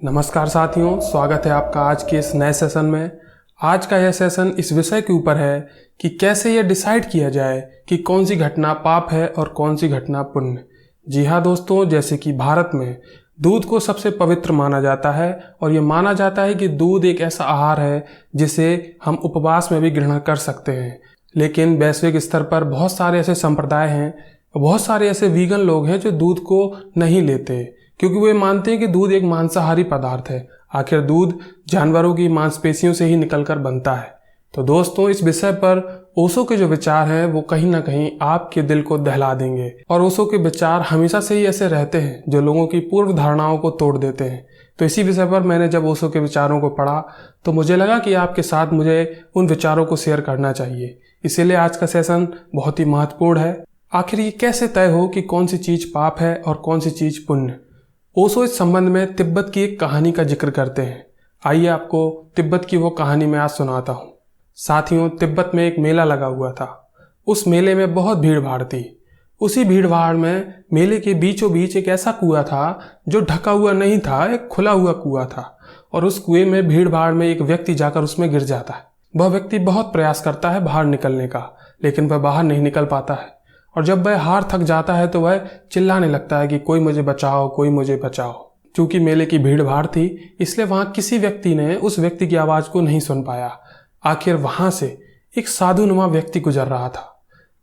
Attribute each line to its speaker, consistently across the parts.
Speaker 1: नमस्कार साथियों, स्वागत है आपका आज के इस नए सेशन में। आज का यह सेशन इस विषय के ऊपर है कि कैसे यह डिसाइड किया जाए कि कौन सी घटना पाप है और कौन सी घटना पुण्य। जी हाँ दोस्तों, जैसे कि भारत में दूध को सबसे पवित्र माना जाता है और ये माना जाता है कि दूध एक ऐसा आहार है जिसे हम उपवास में भी ग्रहण कर सकते हैं। लेकिन वैश्विक स्तर पर बहुत सारे ऐसे संप्रदाय हैं, बहुत सारे ऐसे वीगन लोग हैं जो दूध को नहीं लेते क्योंकि वे मानते हैं कि दूध एक मांसाहारी पदार्थ है। आखिर दूध जानवरों की मांसपेशियों से ही निकलकर बनता है। तो दोस्तों, इस विषय पर ओशो के जो विचार हैं वो कहीं ना कहीं आपके दिल को दहला देंगे। और ओशो के विचार हमेशा से ही ऐसे रहते हैं जो लोगों की पूर्व धारणाओं को तोड़ देते हैं। तो इसी विषय पर मैंने जब ओशो के विचारों को पढ़ा तो मुझे लगा कि आपके साथ मुझे उन विचारों को शेयर करना चाहिए। इसीलिए आज का सेशन बहुत ही महत्वपूर्ण है। आखिर ये कैसे तय हो कि कौन सी चीज पाप है और कौन सी चीज पुण्य। ओशो इस संबंध में तिब्बत की एक कहानी का जिक्र करते हैं। आइए आपको तिब्बत की वो कहानी मैं आज सुनाता हूँ। साथियों, तिब्बत में एक मेला लगा हुआ था। उस मेले में बहुत भीड़ भाड़ थी। उसी भीड़ भाड़ में मेले के बीचों बीच एक ऐसा कुआं था जो ढका हुआ नहीं था, एक खुला हुआ कुआं था। और उस कुएं में भीड़ भाड़ में एक व्यक्ति जाकर उसमें गिर जाता है। वह व्यक्ति बहुत प्रयास करता है बाहर निकलने का, लेकिन वह बाहर नहीं निकल पाता है। और जब वह हार थक जाता है तो वह चिल्लाने लगता है कि कोई मुझे बचाओ, कोई मुझे बचाओ। क्योंकि मेले की भीड़ भाड़ थी इसलिए वहां किसी व्यक्ति ने उस व्यक्ति की आवाज को नहीं सुन पाया। आखिर वहां से एक साधुनुमा व्यक्ति गुजर रहा था।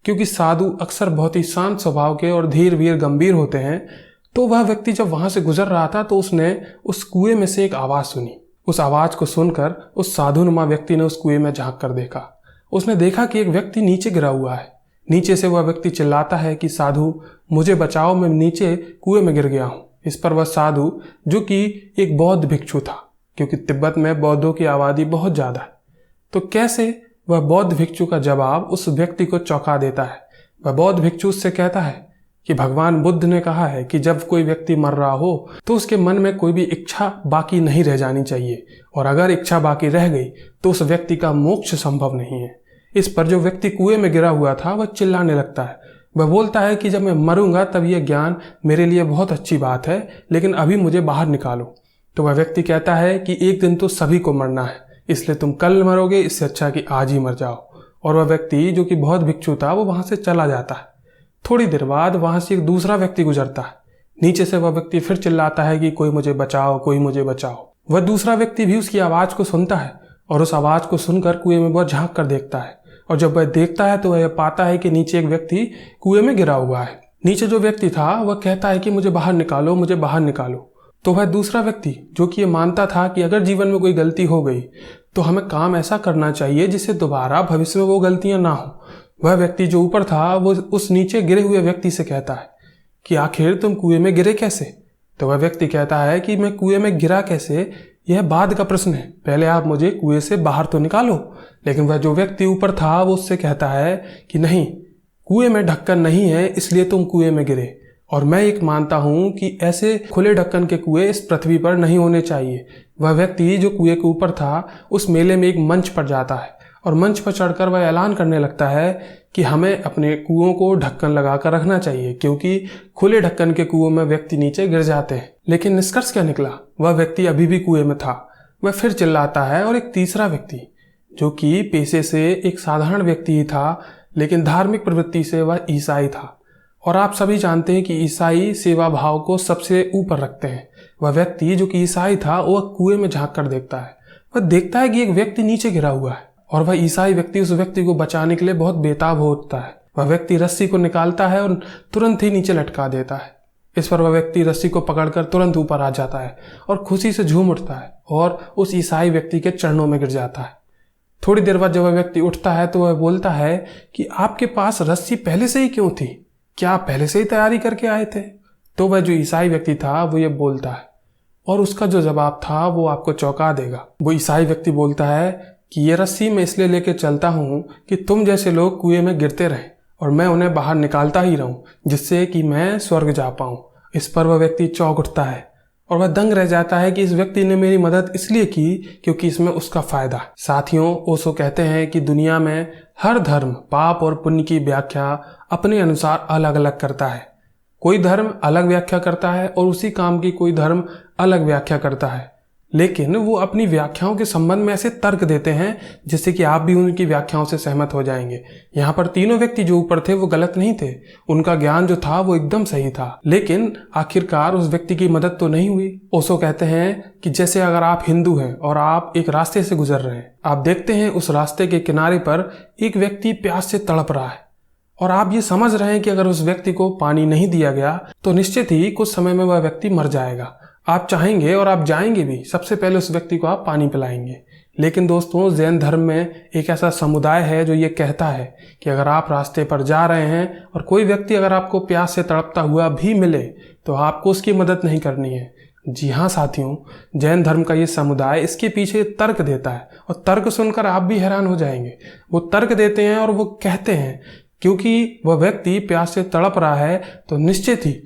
Speaker 1: क्योंकि साधु अक्सर बहुत ही शांत स्वभाव के और धीर वीर गंभीर होते हैं, तो वह व्यक्ति जब वहां से गुजर रहा था तो उसने उस कुएं में से एक आवाज सुनी। उस आवाज को सुनकर उस साधुनुमा व्यक्ति ने उस कुएं में झांक कर देखा। उसने देखा कि एक व्यक्ति नीचे गिरा हुआ है। नीचे से वह व्यक्ति चिल्लाता है कि साधु मुझे बचाओ, मैं नीचे कुएं में गिर गया हूं। इस पर वह साधु, जो कि एक बौद्ध भिक्षु था, क्योंकि तिब्बत में बौद्धों की आबादी बहुत ज्यादा है, तो कैसे वह बौद्ध भिक्षु का जवाब उस व्यक्ति को चौंका देता है। वह बौद्ध भिक्षु उससे कहता है कि भगवान बुद्ध ने कहा है कि जब कोई व्यक्ति मर रहा हो तो उसके मन में कोई भी इच्छा बाकी नहीं रह जानी चाहिए, और अगर इच्छा बाकी रह गई तो उस व्यक्ति का मोक्ष संभव नहीं है। इस पर जो व्यक्ति कुएं में गिरा हुआ था वह चिल्लाने लगता है। वह बोलता है कि जब मैं मरूंगा तब यह ज्ञान मेरे लिए बहुत अच्छी बात है, लेकिन अभी मुझे बाहर निकालो। तो वह व्यक्ति कहता है कि एक दिन तो सभी को मरना है, इसलिए तुम कल मरोगे, इससे अच्छा कि आज ही मर जाओ। और वह व्यक्ति, जो कि बहुत भिक्षु था, वो वहां से चला जाता है। थोड़ी देर बाद वहां से एक दूसरा व्यक्ति गुजरता है। नीचे से वह व्यक्ति फिर चिल्लाता है कि कोई मुझे बचाओ, कोई मुझे बचाओ। वह दूसरा व्यक्ति भी उसकी आवाज को सुनता है और उस आवाज को सुनकर कुएं में वह झांक कर देखता है। और जब वह देखता है तो वह पाता है कि नीचे एक व्यक्ति कुएं में गिरा हुआ है। नीचे जो व्यक्ति था वह कहता है कि मुझे बाहर निकालो, मुझे बाहर निकालो। तो वह दूसरा व्यक्ति, जो कि ये मानता था कि अगर जीवन में कोई गलती हो गई तो हमें काम ऐसा करना चाहिए जिससे दोबारा भविष्य में वो गलतियां ना हो, वह व्यक्ति जो ऊपर था वो उस नीचे गिरे हुए व्यक्ति से कहता है कि आखिर तुम कुएं में गिरे कैसे। तो वह व्यक्ति कहता है कि मैं कुएं में गिरा कैसे यह बाद का प्रश्न है, पहले आप मुझे कुएं से बाहर तो निकालो। लेकिन वह जो व्यक्ति ऊपर था वो उससे कहता है कि नहीं, कुएं में ढक्कन नहीं है इसलिए तुम कुएं में गिरे, और मैं एक मानता हूं कि ऐसे खुले ढक्कन के कुएं इस पृथ्वी पर नहीं होने चाहिए। वह व्यक्ति जो कुएं के ऊपर था उस मेले में एक मंच पर जाता है और मंच पर चढ़कर वह ऐलान करने लगता है कि हमें अपने कुओं को ढक्कन लगाकर रखना चाहिए, क्योंकि खुले ढक्कन के कुओं में व्यक्ति नीचे गिर जाते हैं। लेकिन निष्कर्ष क्या निकला, वह व्यक्ति अभी भी कुएं में था। वह फिर चिल्लाता है और एक तीसरा व्यक्ति, जो कि पेशे से एक साधारण व्यक्ति ही था लेकिन धार्मिक प्रवृत्ति से वह ईसाई था, और आप सभी जानते हैं कि ईसाई सेवा भाव को सबसे ऊपर रखते हैं। वह व्यक्ति जो कि ईसाई था वह कुएं में झांक कर देखता है। वह देखता है कि एक व्यक्ति नीचे गिरा हुआ है और वह ईसाई व्यक्ति उस व्यक्ति को बचाने के लिए बहुत बेताब होता है। वह व्यक्ति रस्सी को निकालता है और तुरंत ही नीचे लटका देता है। इस पर वह व्यक्ति रस्सी को पकड़कर तुरंत ऊपर आ जाता है और खुशी से झूम उठता है और उस ईसाई व्यक्ति के चरणों में गिर जाता है। थोड़ी देर बाद जब वह व्यक्ति उठता है तो वह बोलता है कि आपके पास रस्सी पहले से ही क्यों थी, क्या आप पहले से ही तैयारी करके आए थे। तो वह जो ईसाई व्यक्ति था वो ये बोलता है, और उसका जो जवाब था वो आपको चौंका देगा। वो ईसाई व्यक्ति बोलता है कि ये रस्सी मैं इसलिए लेके चलता हूँ कि तुम जैसे लोग कुएं में गिरते रहें और मैं उन्हें बाहर निकालता ही रहूं, जिससे कि मैं स्वर्ग जा पाऊं। इस पर वह व्यक्ति चौंक उठता है और वह दंग रह जाता है कि इस व्यक्ति ने मेरी मदद इसलिए की क्योंकि इसमें उसका फायदा है। साथियों, ओशो कहते हैं कि दुनिया में हर धर्म पाप और पुण्य की व्याख्या अपने अनुसार अलग अलग करता है। कोई धर्म अलग व्याख्या करता है और उसी काम की कोई धर्म अलग व्याख्या करता है, लेकिन वो अपनी व्याख्याओं के संबंध में ऐसे तर्क देते हैं जिससे कि आप भी उनकी व्याख्याओं से सहमत हो जाएंगे। यहाँ पर तीनों व्यक्ति जो ऊपर थे वो गलत नहीं थे, उनका ज्ञान जो था वो एकदम सही था, लेकिन आखिरकार उस व्यक्ति की मदद तो नहीं हुई। ओशो कहते हैं कि जैसे अगर आप हिंदू हैं और आप एक रास्ते से गुजर रहे हैं, आप देखते हैं उस रास्ते के किनारे पर एक व्यक्ति प्यास से तड़प रहा है और आप ये समझ रहे हैं कि अगर उस व्यक्ति को पानी नहीं दिया गया तो निश्चित ही कुछ समय में वह व्यक्ति मर जाएगा। आप चाहेंगे और आप जाएंगे भी, सबसे पहले उस व्यक्ति को आप पानी पिलाएंगे। लेकिन दोस्तों, जैन धर्म में एक ऐसा समुदाय है जो ये कहता है कि अगर आप रास्ते पर जा रहे हैं और कोई व्यक्ति अगर आपको प्यास से तड़पता हुआ भी मिले तो आपको उसकी मदद नहीं करनी है। जी हाँ साथियों, जैन धर्म का ये समुदाय इसके पीछे तर्क देता है और तर्क सुनकर आप भी हैरान हो जाएंगे। वो तर्क देते हैं और वो कहते हैं क्योंकि वह व्यक्ति प्यास से तड़प रहा है तो निश्चित ही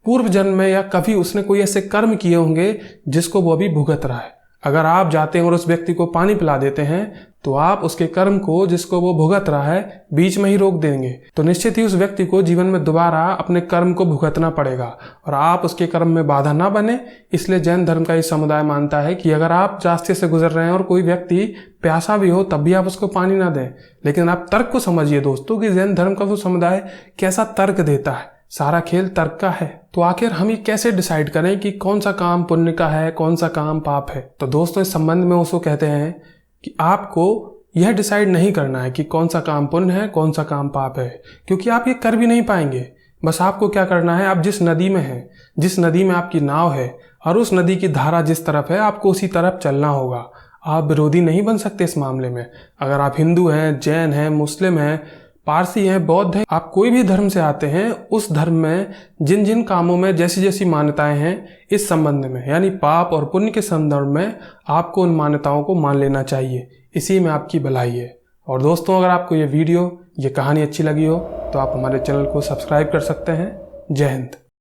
Speaker 1: पूर्व जन्म में या कभी उसने कोई ऐसे कर्म किए होंगे जिसको वो अभी भुगत रहा है। अगर आप जाते हैं और उस व्यक्ति को पानी पिला देते हैं तो आप उसके कर्म को जिसको वो भुगत रहा है बीच में ही रोक देंगे, तो निश्चित ही उस व्यक्ति को जीवन में दोबारा अपने कर्म को भुगतना पड़ेगा और आप उसके कर्म में बाधा ना बने। इसलिए जैन धर्म का ये समुदाय मानता है कि अगर आप रास्ते से गुजर रहे हैं और कोई व्यक्ति प्यासा भी हो तब भी आप उसको पानी ना दें। लेकिन आप तर्क को समझिए दोस्तों कि जैन धर्म का वो समुदाय कैसा तर्क देता है। सारा खेल तर्क का है। तो आखिर हम ये कैसे डिसाइड करें कि कौन सा काम पुण्य का है, कौन सा काम पाप है? तो दोस्तों, इस संबंध में ओशो कहते हैं कि आपको यह डिसाइड नहीं करना है कि कौन सा काम पुण्य है, कौन सा काम पाप है, क्योंकि आप ये कर भी नहीं पाएंगे। बस आपको क्या करना है, आप जिस नदी में हैं, जिस नदी में आपकी नाव है और उस नदी की धारा जिस तरफ है आपको उसी तरफ चलना होगा। आप विरोधी नहीं बन सकते इस मामले में। अगर आप हिंदू हैं, जैन हैं, मुस्लिम हैं, पारसी हैं, बौद्ध हैं, आप कोई भी धर्म से आते हैं, उस धर्म में जिन जिन कामों में जैसी जैसी मान्यताएं हैं, इस संबंध में यानी पाप और पुण्य के संदर्भ में आपको उन मान्यताओं को मान लेना चाहिए। इसी में आपकी भलाई है। और दोस्तों, अगर आपको ये वीडियो, ये कहानी अच्छी लगी हो तो आप हमारे चैनल को सब्सक्राइब कर सकते हैं। जय हिंद।